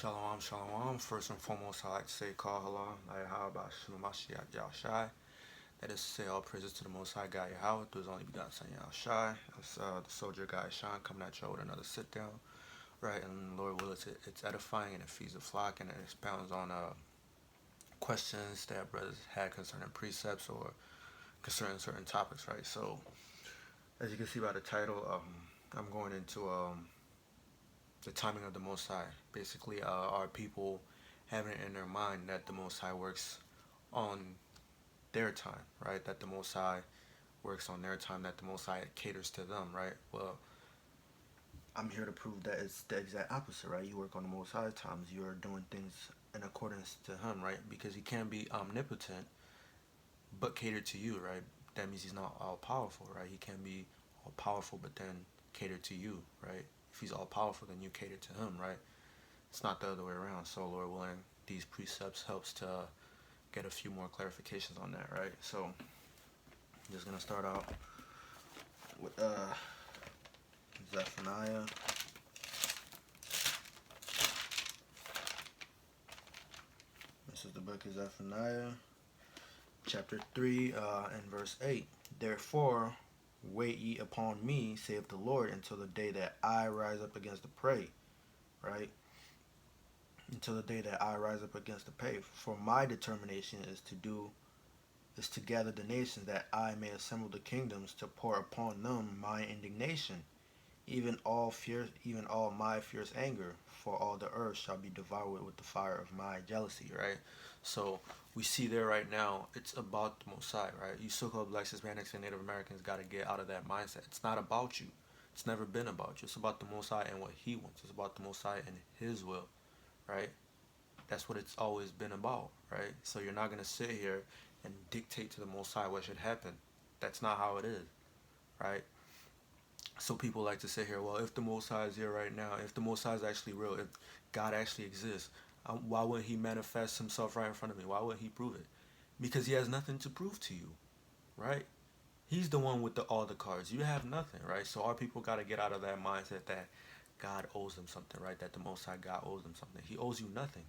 Shalom, shalom. First and foremost, I like to say, call halal, Yahweh, Mashiach, Yahushai. That is to say, all praises to the Most High God, Yahweh, through His only begotten Son, Yahushai. That's the soldier guy, Sean, coming at you with another sit down. Right, and Lord will, it's edifying and it feeds the flock and it expounds on questions that brothers had concerning precepts or concerning certain topics, right? So, as you can see by the title, I'm going into the timing of the Most High. Basically, are people having it in their mind that the Most High works on their time, right? That the Most High works on their time, that the Most High caters to them, right? Well, I'm here to prove that it's the exact opposite, right? You work on the Most High times. You're doing things in accordance to Him, right? Because He can be omnipotent, but cater to you, right? That means He's not all powerful, right? He can be all powerful, but then cater to you, right? If He's all powerful, then you cater to Him, right? It's not the other way around. So, Lord willing, these precepts helps to get a few more clarifications on that, right? So, I'm just gonna start out with Zephaniah. This is the book of Zephaniah, chapter 3, and verse 8. Therefore, wait ye upon me, saith the Lord, until the day that I rise up against the prey, right? Until the day that I rise up against the prey. For my determination is to gather the nations, that I may assemble the kingdoms, to pour upon them my indignation, even all my fierce anger, for all the earth shall be devoured with the fire of my jealousy, right? So we see there right now, it's about the Most High, right? You so-called Blacks, Hispanics, and Native Americans got to get out of that mindset. It's not about you. It's never been about you. It's about the Most High and what He wants. It's about the Most High and His will, right? That's what it's always been about, right? So you're not going to sit here and dictate to the Most High what should happen. That's not how it is, right? So people like to say here, well, if the Most High is here right now, if the Most High is actually real, if God actually exists, why wouldn't He manifest Himself right in front of me? Why wouldn't He prove it? Because He has nothing to prove to you, right? He's the one with all the cards. You have nothing, right? So our people got to get out of that mindset that God owes them something, right? That the Most High God owes them something. He owes you nothing.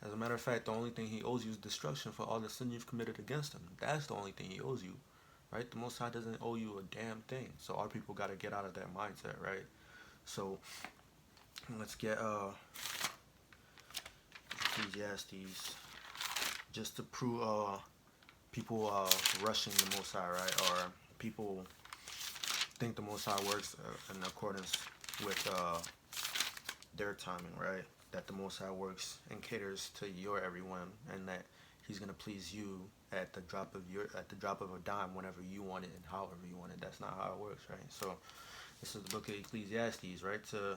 As a matter of fact, the only thing He owes you is destruction for all the sin you've committed against Him. That's the only thing He owes you, right? The Most High doesn't owe you a damn thing. So our people got to get out of that mindset, right? So let's get Ecclesiastes, just to prove people rushing the Most High, right? Or people think the Most High works in accordance with their timing, right? That the Most High works and caters to your everyone, and that He's gonna please you at the drop of a dime, whenever you want it and however you want it. That's not how it works, right? So this is the book of Ecclesiastes, right? To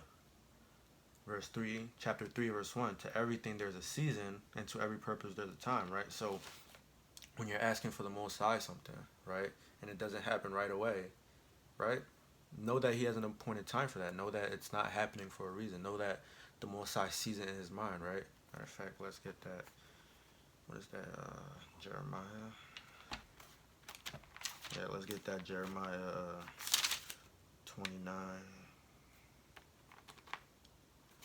verse 3, chapter 3, verse 1. To everything there's a season, and to every purpose there's a time, right? So when you're asking for the Most High something, right, and it doesn't happen right away, right? Know that He has an appointed time for that. Know that it's not happening for a reason. Know that the Most High sees it in His mind, right? Matter of fact, let's get that. What is that? Jeremiah. Yeah, let's get that Jeremiah 29.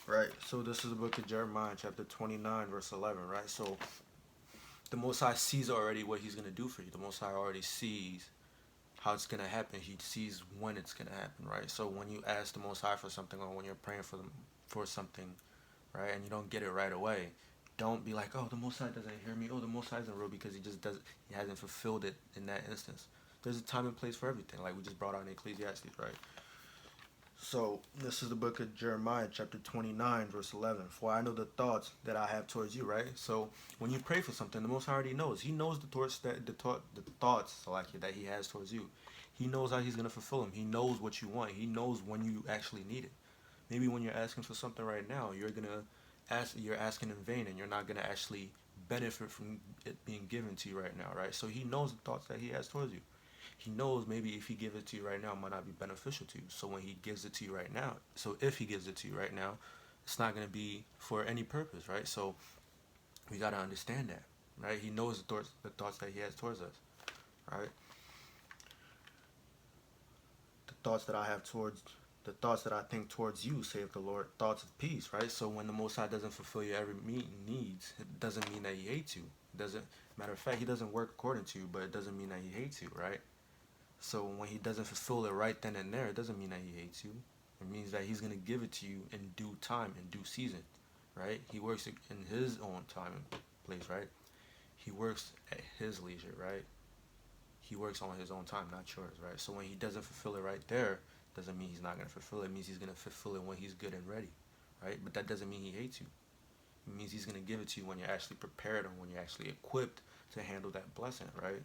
Right, so this is the book of Jeremiah, chapter 29, verse 11, right? So the Most High sees already what He's going to do for you. The Most High already sees how it's going to happen. He sees when it's going to happen, right? So when you ask the Most High for something, or when you're praying for something, right, and you don't get it right away, don't be like, oh, the Most High doesn't hear me. Oh, the Most High isn't real, because He hasn't fulfilled it in that instance. There's a time and place for everything, like we just brought out in Ecclesiastes, right? So this is the book of Jeremiah, chapter 29, verse 11. For I know the thoughts that I have towards you, right? So when you pray for something, the Most High already knows. He knows the thoughts that He has towards you. He knows how He's gonna fulfill them. He knows what you want. He knows when you actually need it. Maybe when you're asking for something right now, you're asking in vain, and you're not gonna actually benefit from it being given to you right now, right? So He knows the thoughts that He has towards you. He knows maybe if He gives it to you right now, it might not be beneficial to you. So when He gives it to you right now, if He gives it to you right now, it's not going to be for any purpose, right? So we got to understand that, right? He knows the thoughts that He has towards us, right? The thoughts that I have towards the thoughts that I think towards you, saith the Lord, thoughts of peace, right? So when the Most High doesn't fulfill your every needs, it doesn't mean that he hates you. It doesn't, matter of fact, he doesn't work according to you, but it doesn't mean that he hates you, right? So when he doesn't fulfill it right then and there, it doesn't mean that he hates you. It means that he's going to give it to you in due time, in due season, right? He works in his own time and place, right? He works at his leisure, right? He works on his own time, not yours, right? So when he doesn't fulfill it right there, doesn't mean he's not going to fulfill it. It means he's going to fulfill it when he's good and ready, right? But that doesn't mean he hates you. It means he's going to give it to you when you're actually prepared and when you're actually equipped to handle that blessing, right?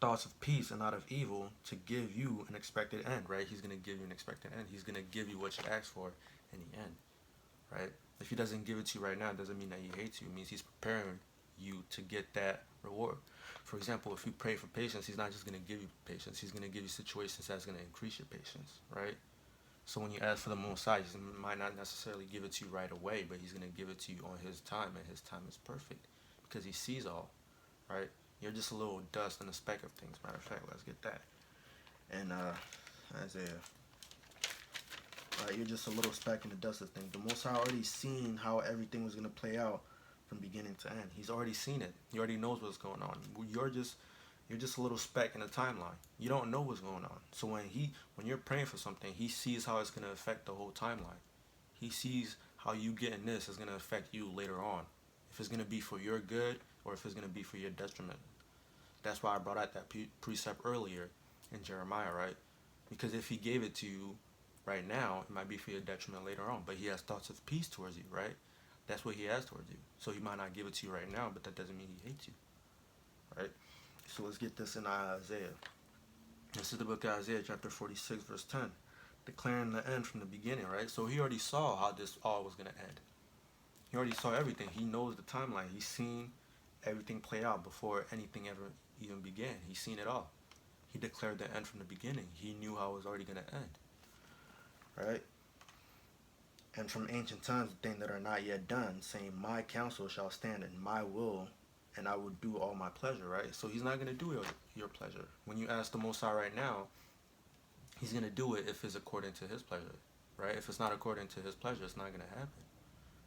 Thoughts of peace and not of evil, to give you an expected end, right? He's going to give you an expected end. He's going to give you what you asked for in the end, right? If he doesn't give it to you right now, it doesn't mean that he hates you. It means he's preparing you to get that reward. For example, if you pray for patience, he's not just going to give you patience. He's going to give you situations that's going to increase your patience, right? So when you ask for the Most High, he might not necessarily give it to you right away, but he's going to give it to you on his time, and his time is perfect because he sees all, right? You're just a little dust and a speck of things. Matter of fact, let's get that. And Isaiah, you're just a little speck in the dust of things. The Most High already seen how everything was going to play out from beginning to end. He's already seen it. He already knows what's going on. You're just a little speck in the timeline. You don't know what's going on. So when you're praying for something, he sees how it's going to affect the whole timeline. He sees how you getting this is going to affect you later on. If it's going to be for your good or if it's going to be for your detriment. That's why I brought out that precept earlier in Jeremiah, right? Because if he gave it to you right now, it might be for your detriment later on. But he has thoughts of peace towards you, right? That's what he has towards you. So he might not give it to you right now, but that doesn't mean he hates you, right? So let's get this in Isaiah. This is the book of Isaiah, chapter 46, verse 10. Declaring the end from the beginning, right? So he already saw how this all was going to end. He already saw everything. He knows the timeline. He's seen everything play out before anything ever even began. He's seen it all. He declared the end from the beginning. He knew how it was already going to end, right? And from ancient times, the things that are not yet done, saying, my counsel shall stand and my will, and I will do all my pleasure, right? So he's not going to do your pleasure. When you ask the Most High right now, he's going to do it if it's according to his pleasure, right? If it's not according to his pleasure, it's not going to happen,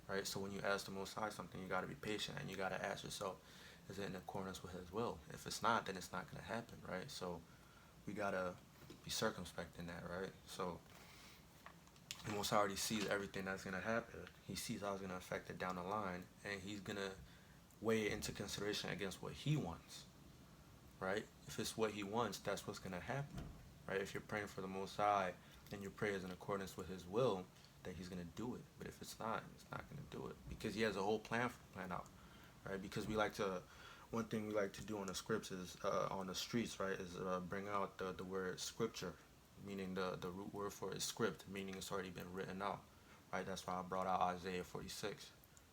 right? So when you ask the Most High something, you got to be patient, and you got to ask yourself, is it in accordance with his will? If it's not, then it's not going to happen, right? So we got to be circumspect in that, right? So the Most High already sees everything that's going to happen. He sees how it's going to affect it down the line, and he's going to weigh it into consideration against what he wants, right? If it's what he wants, that's what's going to happen, right? If you're praying for the Most High and your prayer is in accordance with his will, then he's going to do it. But if it's not going to do it because he has a whole plan out, right? Because one thing we like to do on the scripts is, on the streets, right, is bring out the word scripture, meaning the root word for it is script, meaning it's already been written out, right? That's why I brought out Isaiah 46,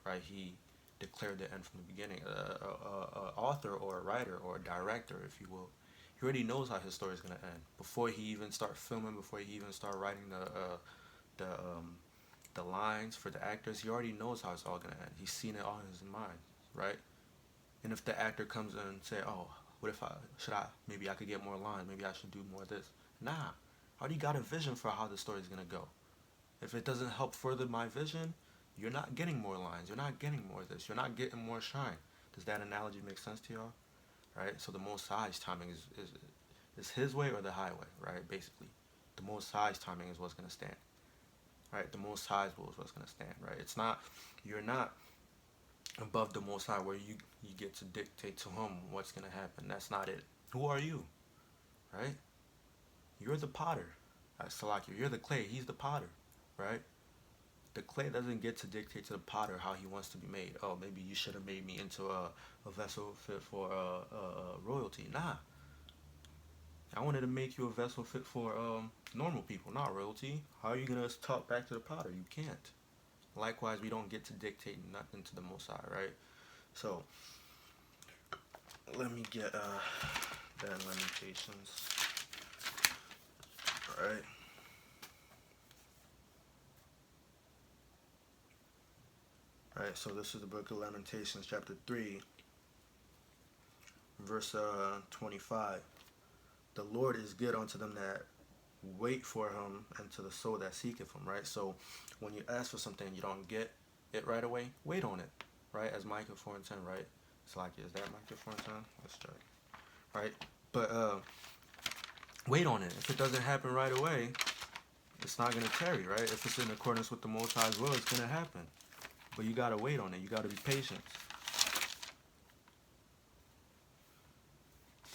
right? He declared the end from the beginning. Author or a writer or a director, if you will, he already knows how his story is going to end before he even start filming, before he even start writing the lines for the actors. He already knows how it's all going to end. He's seen it all in his mind, right? And if the actor comes in and say, oh, what if maybe I could get more lines, maybe I should do more of this. Nah, I already got a vision for how the story is going to go. If it doesn't help further my vision, you're not getting more lines. You're not getting more of this. You're not getting more shine. Does that analogy make sense to y'all? Right? So the Most High's timing is his way or the highway, right? Basically, the Most High's timing is what's going to stand. Right? The Most High's will is what's going to stand, right? It's not, you're not above the Most High where you get to dictate to him what's going to happen. That's not it. Who are you? Right? You're the potter. Salakia, you're the clay. He's the potter, right? The clay doesn't get to dictate to the potter how he wants to be made. Oh, maybe you should have made me into a vessel fit for royalty. Nah. I wanted to make you a vessel fit for normal people, not royalty. How are you going to talk back to the potter? You can't. Likewise, we don't get to dictate nothing to the Most High, right? So, let me get the Lamentations. Alright. Alright, so this is the book of Lamentations, chapter 3, verse 25. The Lord is good unto them that wait for him, and to the soul that seeketh him, right? So when you ask for something you don't get it right away, wait on it, right? As Micah 4:10, right? It's like, is that Micah 4:10? Let's check, right? But wait on it. If it doesn't happen right away, it's not gonna tarry, right? If it's in accordance with the Most High's will, it's gonna happen. But you gotta wait on it. You gotta be patient.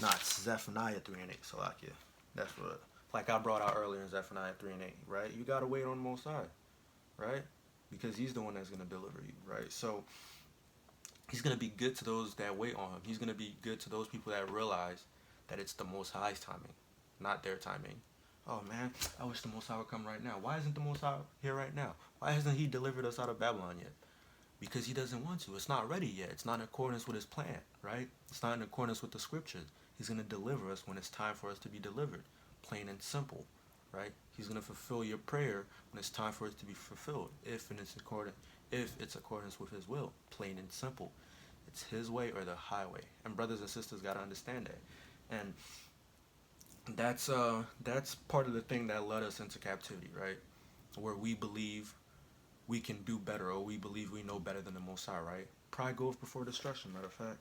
Not Zephaniah 3:8, Salakia. That's what, like I brought out earlier in Zephaniah 3:8, right? You gotta wait on the Most High, right? Because He's the one that's gonna deliver you, right? So He's gonna be good to those that wait on Him. He's gonna be good to those people that realize that it's the Most High's timing, not their timing. Oh man, I wish the Most High would come right now. Why isn't the Most High here right now? Why hasn't He delivered us out of Babylon yet? Because He doesn't want to. It's not ready yet. It's not in accordance with His plan, right? It's not in accordance with the scriptures. He's going to deliver us when it's time for us to be delivered. Plain and simple, right? He's going to fulfill your prayer when it's time for it to be fulfilled. If it's accordance with His will. Plain and simple. It's His way or the highway. And brothers and sisters got to understand that. And that's part of the thing that led us into captivity, right? Where we believe we can do better, or we believe we know better than the Most High, right? Pride goeth before destruction, matter of fact.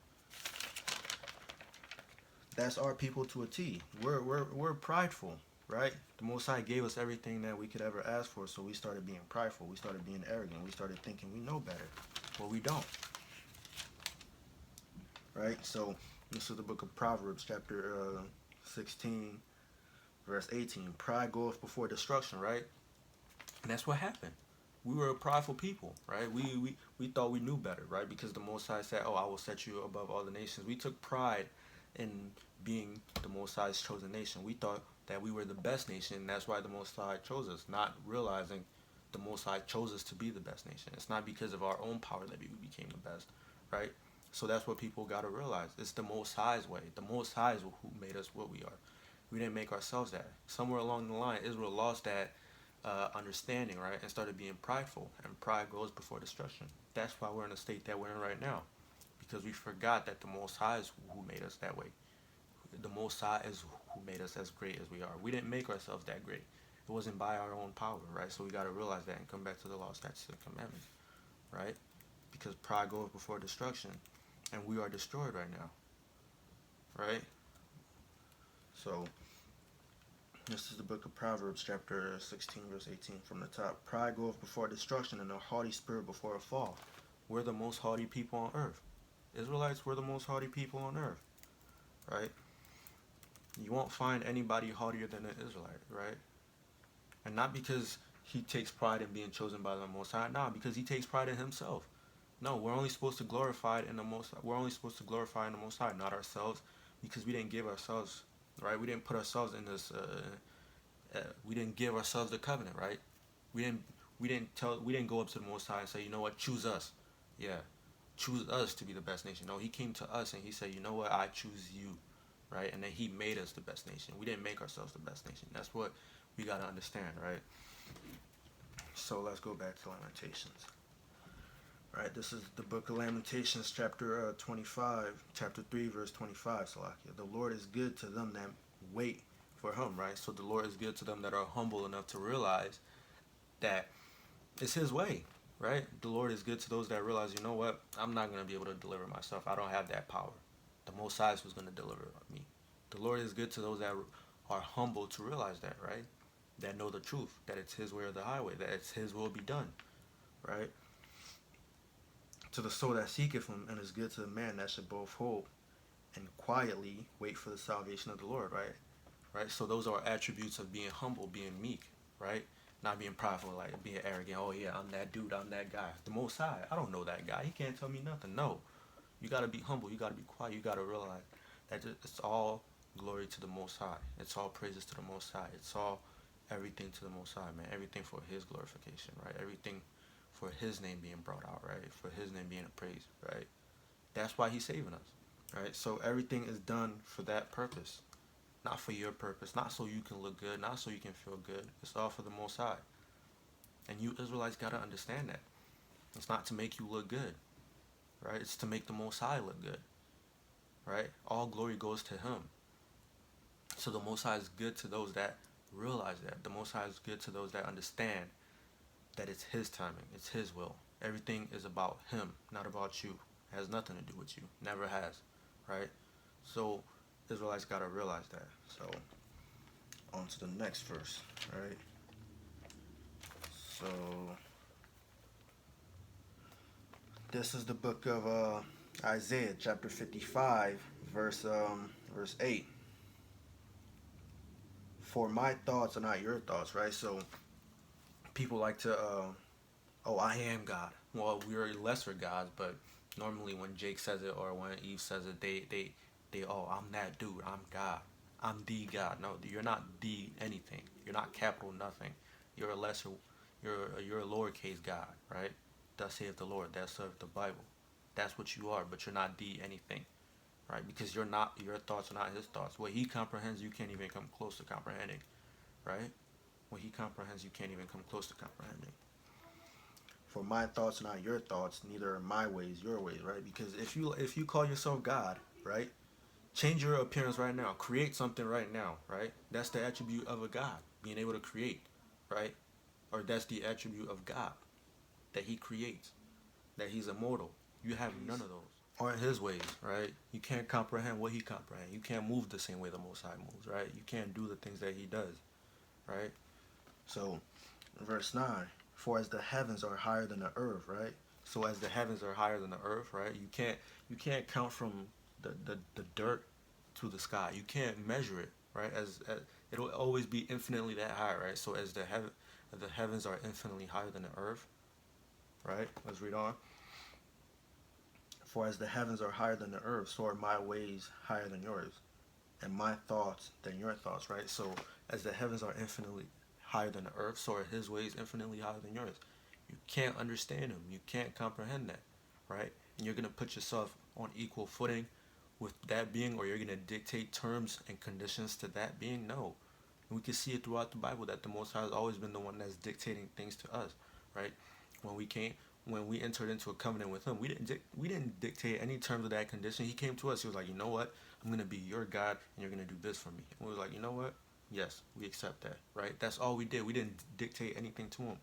That's our people to a T. We're prideful, right? The Most High gave us everything that we could ever ask for, so we started being prideful. We started being arrogant. We started thinking we know better. Well, we don't. Right? So this is the book of Proverbs, chapter 16, verse 18. Pride goeth before destruction, right? And that's what happened. We were a prideful people, right? We thought we knew better, right? Because the Most High said, oh, I will set you above all the nations. We took pride in being the Most High's chosen nation. We thought that we were the best nation, and that's why the Most High chose us, not realizing the Most High chose us to be the best nation. It's not because of our own power that we became the best, right? So that's what people got to realize. It's the Most High's way. The Most High is who made us what we are. We didn't make ourselves that. Somewhere along the line, Israel lost that understanding, right, and started being prideful, and pride goes before destruction. That's why we're in the state that we're in right now, because we forgot that the Most High is who made us that way. The Most High is who made us as great as we are. We didn't make ourselves that great. It wasn't by our own power, right? So we got to realize that and come back to the law, statutes, and commandments, right? Because pride goes before destruction, and we are destroyed right now, right? So this is the book of Proverbs, chapter 16, verse 18 from the top. Pride goeth before destruction, and a haughty spirit before a fall. We're the most haughty people on earth. Israelites, we're the most haughty people on earth, right? You won't find anybody haughtier than an Israelite, right? And not because he takes pride in being chosen by the Most High, because he takes pride in himself. No, we're only supposed to glorify in the Most High, not ourselves, because we didn't give ourselves, right? We didn't put ourselves in this. We didn't give ourselves the covenant, right? We didn't go up to the Most High and say, you know what, choose us. Yeah, choose us to be the best nation. No, He came to us and He said, you know what, I choose you, right? And then He made us the best nation. We didn't make ourselves the best nation. That's what we gotta understand, right? So let's go back to Lamentations. Right, this is the book of Lamentations, chapter 25, chapter 3, verse 25, Salakia. The Lord is good to them that wait for Him, right? So the Lord is good to them that are humble enough to realize that it's His way, right? The Lord is good to those that realize, you know what, I'm not going to be able to deliver myself. I don't have that power. The Most High is who's going to deliver me. The Lord is good to those that are humble to realize that, right? That know the truth, that it's His way or the highway, that it's His will be done, right? To the soul that seeketh Him, and is good to the man that should both hope and quietly wait for the salvation of the Lord, right? Right? So those are attributes of being humble, being meek, right? Not being prideful, like being arrogant. Oh yeah, I'm that dude, I'm that guy. The Most High, I don't know that guy. He can't tell me nothing. No. You got to be humble. You got to be quiet. You got to realize that it's all glory to the Most High. It's all praises to the Most High. It's all everything to the Most High, man. Everything for His glorification, right? Everything for His name being brought out, right? For His name being praised, right? That's why He's saving us, right? So everything is done for that purpose. Not for your purpose, not so you can look good, not so you can feel good. It's all for the Most High. And you Israelites got to understand that. It's not to make you look good, right? It's to make the Most High look good, right? All glory goes to Him. So the Most High is good to those that realize that. The Most High is good to those that understand that it's His timing, it's His will. Everything is about Him, not about you. It has nothing to do with you. Never has, right? So Israelites gotta realize that. So on to the next verse, right? So this is the book of Isaiah, chapter 55, verse 8. For my thoughts are not your thoughts, right? So people like to, oh, I am God. Well, we're lesser gods, but normally when Jake says it or when Eve says it, they, oh, I'm that dude. I'm God. I'm the God. No, you're not the anything. You're not capital nothing. You're a lesser, you're a lowercase God, right? Thus saith the Lord. That's of the Bible. That's what you are, but you're not the anything, right? Because you're not, your thoughts are not His thoughts. What He comprehends, you can't even come close to comprehending, right? What He comprehends, you can't even come close to comprehending. For my thoughts are not your thoughts, neither are my ways your ways, right? Because if you call yourself God, right? Change your appearance right now. Create something right now, right? That's the attribute of a God, being able to create, right? Or that's the attribute of God, that He creates, that He's immortal. You have none of those. Or in His ways, right? You can't comprehend what He comprehends. You can't move the same way the Most High moves, right? You can't do the things that He does, right? So, verse 9, for as the heavens are higher than the earth, right? So as the heavens are higher than the earth, right? You can't count from the dirt to the sky. You can't measure it, right? As it'll always be infinitely that high, right? So as the heavens are infinitely higher than the earth, right? Let's read on. For as the heavens are higher than the earth, so are my ways higher than yours, and my thoughts than your thoughts, right? So as the heavens are infinitely higher than the earth, so are His ways infinitely higher than yours. You can't understand Him. You can't comprehend that, right? And you're going to put yourself on equal footing with that being, or you're going to dictate terms and conditions to that being. No. And we can see it throughout the Bible that the Most High has always been the one that's dictating things to us, right? When we entered into a covenant with Him, we didn't dictate any terms of that condition. He came to us. He was like, you know what? I'm going to be your God, and you're going to do this for me. And we was like, you know what? Yes, we accept that, right? That's all we did. We didn't dictate anything to Him.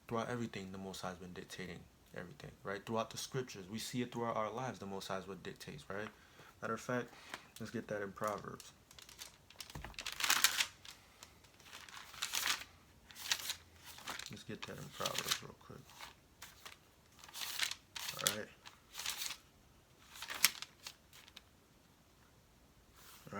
Throughout everything, the Most High has been dictating everything, right? Throughout the scriptures, we see it throughout our lives. The Most High is what dictates, right? Matter of fact, let's get that in Proverbs. Let's get that in Proverbs real quick. All right.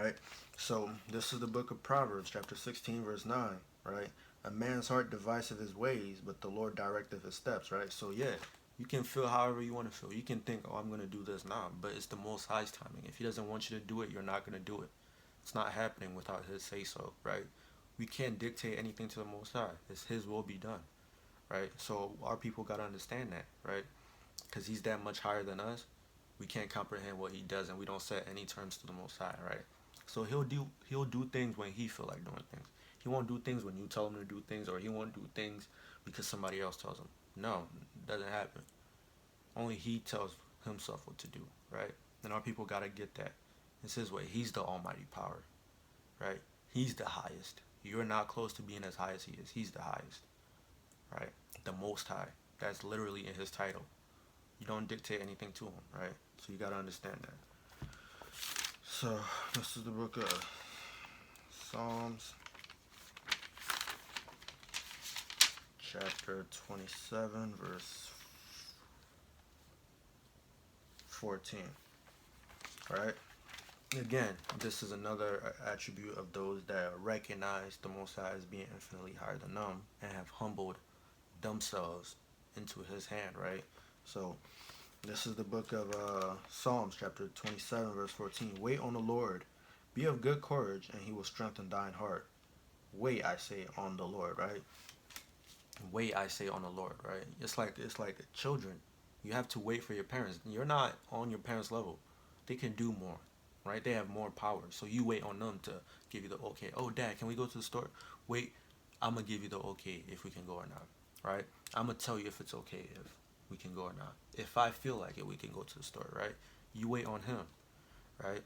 Right? So this is the book of Proverbs, chapter 16, verse 9, right? A man's heart deviseth his ways, but the Lord directeth his steps, right? So yeah, you can feel however you want to feel. You can think, oh, I'm going to do this now, but it's the Most High's timing. If He doesn't want you to do it, you're not going to do it. It's not happening without His say-so, right? We can't dictate anything to the Most High. It's His will be done, right? So our people got to understand that, right? Because He's that much higher than us. We can't comprehend what He does, and we don't set any terms to the Most High, right? So he'll do things when He feel like doing things. He won't do things when you tell Him to do things, or He won't do things because somebody else tells Him. No, it doesn't happen. Only He tells Himself what to do, right? And our people gotta get that. It's His way. He's the almighty power, right? He's the highest. You're not close to being as high as He is. He's the highest, right? The Most High. That's literally in His title. You don't dictate anything to Him, right? So you gotta understand that. So this is the book of Psalms, chapter 27, verse 14. Right? Again, this is another attribute of those that recognize the Most High as being infinitely higher than them and have humbled themselves into His hand, right? So this is the book of Psalms, chapter 27, verse 14. Wait on the Lord. Be of good courage, and He will strengthen thine heart. Wait, I say, on the Lord, right? Wait, I say, on the Lord, right? It's like children. You have to wait for your parents. You're not on your parents' level. They can do more, right? They have more power. So you wait on them to give you the okay. Oh, Dad, can we go to the store? Wait, I'm going to give you the okay if we can go or not, right? I'm going to tell you if it's okay if we can go or not. If I feel like it, we can go to the store, right? You wait on Him, right?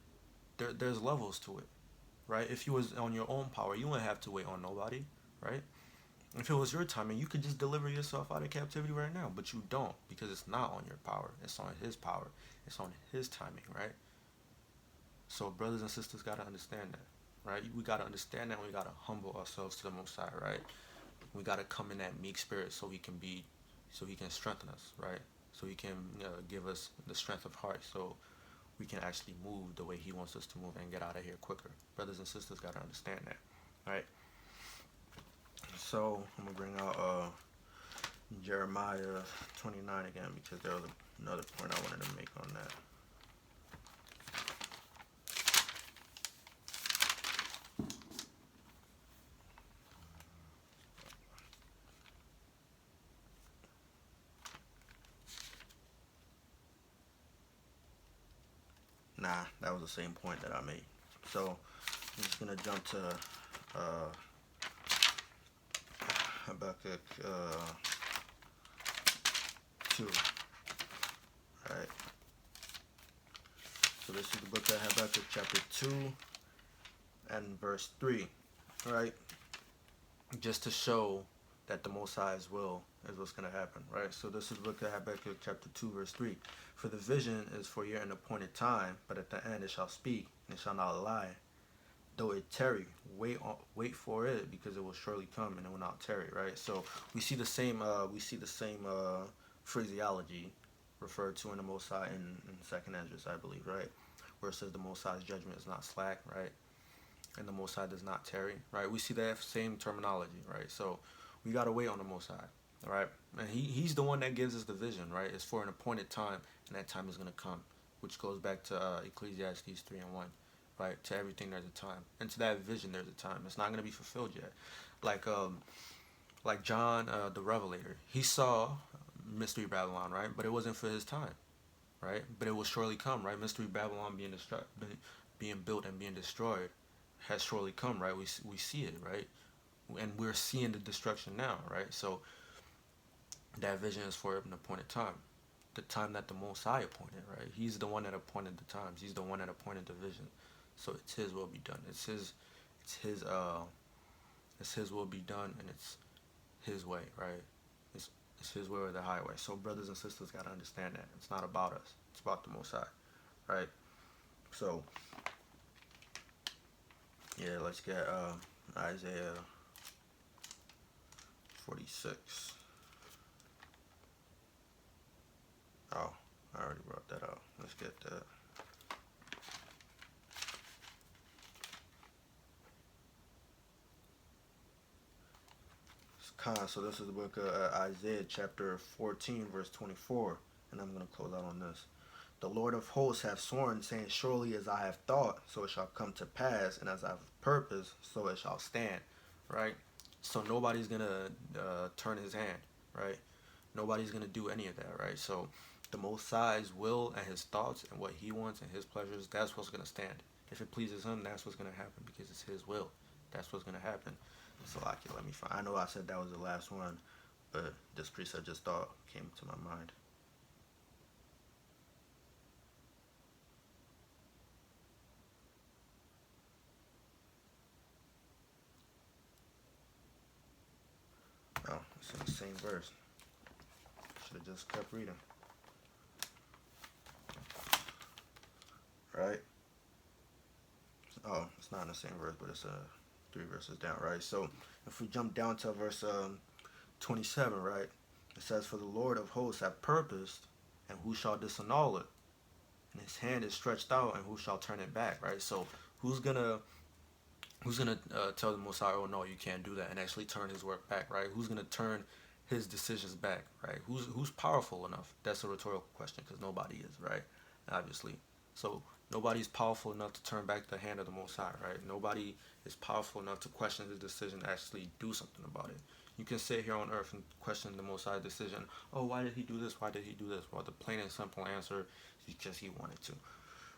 There's levels to it, right? If you was on your own power, you wouldn't have to wait on nobody, right? If it was your timing, you could just deliver yourself out of captivity right now, but you don't, because it's not on your power. It's on his power. It's on his timing, right? So brothers and sisters got to understand that, right? We got to understand that. We got to humble ourselves to the Most High, right? We got to come in that meek spirit so he can strengthen us, right? So he can give us the strength of heart, so we can actually move the way he wants us to move and get out of here quicker. Brothers and sisters got to understand that, right? So I'm gonna bring out Jeremiah 29 again, because there was another point I wanted to make on that. Nah, that was the same point that I made. So I'm just gonna jump to Habakkuk 2. Alright. So this is the book of Habakkuk chapter 2 and verse 3. Right? Just to show that the Most High's will is what's going to happen, right? So this is the book of Habakkuk chapter 2 verse 3. For the vision is for your appointed time, but at the end it shall speak, and it shall not lie. Though it tarry, wait for it, because it will surely come and it will not tarry, right? So we see the same phraseology referred to in the Most High in Second Esdras, I believe, right? Where it says the Most High's judgment is not slack, right? And the Most High does not tarry, right? We see that same terminology, right? So we got to wait on the Most High, right? And he's the one that gives us the vision, right? It's for an appointed time, and that time is going to come, which goes back to Ecclesiastes 3 and 1, right? To everything there's a time, and to that vision there's a time. It's not going to be fulfilled yet. Like John the Revelator, he saw Mystery Babylon, right? But it wasn't for his time, right? But it will surely come, right? Mystery Babylon being built and being destroyed has surely come, right? We see it, right? And we're seeing the destruction now, right? So that vision is for an appointed time, the time that the Most High appointed, right? He's the one that appointed the times. He's the one that appointed the vision. So it's his will be done. It's his will be done, and it's his way, right? It's his way or the highway. So brothers and sisters got to understand that it's not about us. It's about the Most High, right? So yeah, let's get Isaiah 46. Oh, I already brought that out. Let's get that. So this is the book of Isaiah chapter 14 verse 24, and I'm going to close out on this. The Lord of hosts hath sworn, saying, surely as I have thought, so it shall come to pass, and as I have purposed, so it shall stand, right? So nobody's going to turn his hand, right? Nobody's going to do any of that, right? So the Most High's will and his thoughts and what he wants and his pleasures, that's what's going to stand. If it pleases him, that's what's going to happen, because it's his will. That's what's going to happen. So let me find. I know I said that was the last one, but this precept just thought came to my mind. Oh, it's in the same verse. Should have just kept reading. Right? Oh, it's not in the same verse, but it's 3 verses down, right? So if we jump down to verse 27, right? It says, for the Lord of hosts hath purposed, and who shall disannul it? And his hand is stretched out, and who shall turn it back, right? So who's gonna tell the Most High, oh no, you can't do that, and actually turn his work back, right? Who's gonna turn his decisions back, right? Who's powerful enough? That's a rhetorical question, because nobody is, right? Obviously. So nobody's powerful enough to turn back the hand of the Most High, right? Nobody is powerful enough to question his decision, actually do something about it. You can sit here on earth and question the Most High's decision. Oh, why did he do this? Why did he do this? Well, the plain and simple answer is because he wanted to.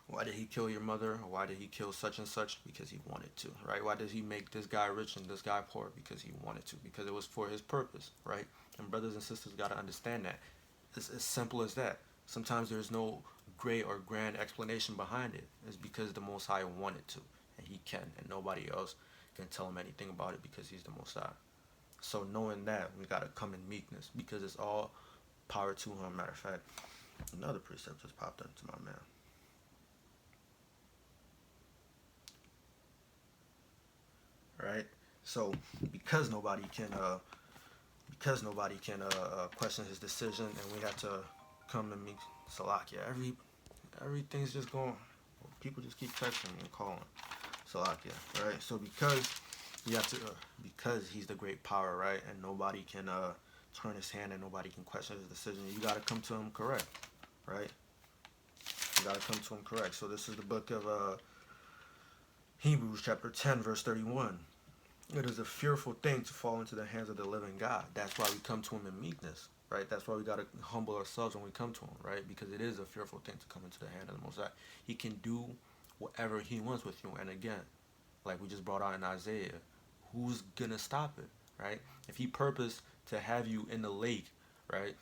Why did he kill your mother? Or why did he kill such and such? Because he wanted to, right? Why did he make this guy rich and this guy poor? Because he wanted to. Because it was for his purpose, right? And brothers and sisters got to understand that. It's as simple as that. Sometimes there's no great or grand explanation behind it. It's because the Most High wanted to. and he can, and nobody else can tell him anything about it because he's the Most High. So knowing that, we gotta come in meekness because it's all power to him. Matter of fact, another precept just popped up to my man. Right? So because nobody can question his decision, and we have to come to meek Salakia. Everything's just going. People just keep texting me and calling Salakia, right? So because you have to, because he's the great power, right? And nobody can turn his hand, and nobody can question his decision. You gotta come to him correct, right? You gotta come to him correct. So this is the book of Hebrews chapter 10, verse 31. It is a fearful thing to fall into the hands of the living God. That's why we come to him in meekness, right? That's why we got to humble ourselves when we come to him, right? Because it is a fearful thing to come into the hand of the Most High. He can do whatever he wants with you. And again, like we just brought out in Isaiah, who's going to stop it, right? If he purposed to have you in the lake, right?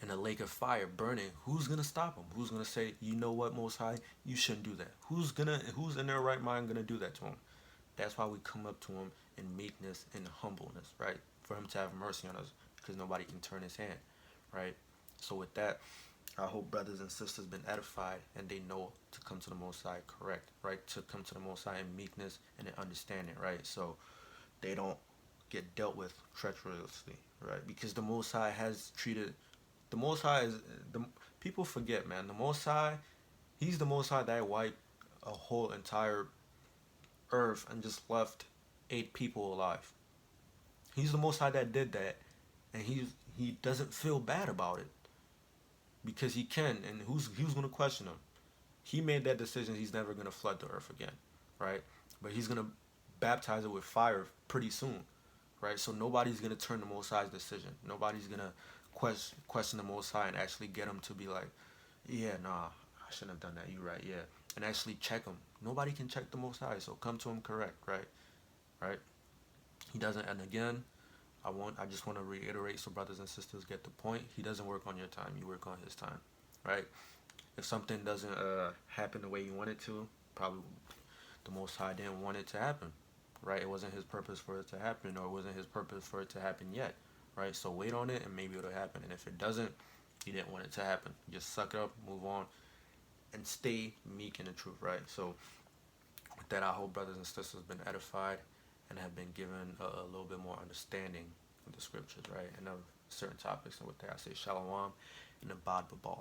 In a lake of fire burning, who's going to stop him? Who's going to say, you know what, Most High, you shouldn't do that? Who's in their right mind going to do that to him? That's why we come up to him in meekness and humbleness, right? For him to have mercy on us, because nobody can turn his hand, right? So with that, I hope brothers and sisters been edified and they know to come to the Most High correct, right? To come to the Most High in meekness and in understanding, right? So they don't get dealt with treacherously, right? Because the Most High has treated, the Most High is, the people forget, man, the Most High, he's the Most High that wiped a whole entire earth and just left 8 people alive. He's the Most High that did that, and he doesn't feel bad about it because he can. And who's gonna question him? He made that decision. He's never gonna flood the earth again, right? But he's gonna baptize it with fire pretty soon, right? So nobody's gonna turn the Most High's decision. Nobody's gonna question the Most High and actually get him to be like, yeah, nah, I shouldn't have done that. You right, yeah, and actually check him. Nobody can check the Most High, so come to him correct, right? Right? He doesn't, and again, I just want to reiterate so brothers and sisters get the point. He doesn't work on your time. You work on his time, right? If something doesn't happen the way you want it to, probably the Most High didn't want it to happen, right? It wasn't his purpose for it to happen, or it wasn't his purpose for it to happen yet, right? So wait on it, and maybe it'll happen. And if it doesn't, he didn't want it to happen. Just suck it up, move on, and stay meek in the truth, right? So with that, I hope brothers and sisters have been edified and have been given a little bit more understanding of the scriptures, right? And of certain topics. And with that, I say shalom and abad babal.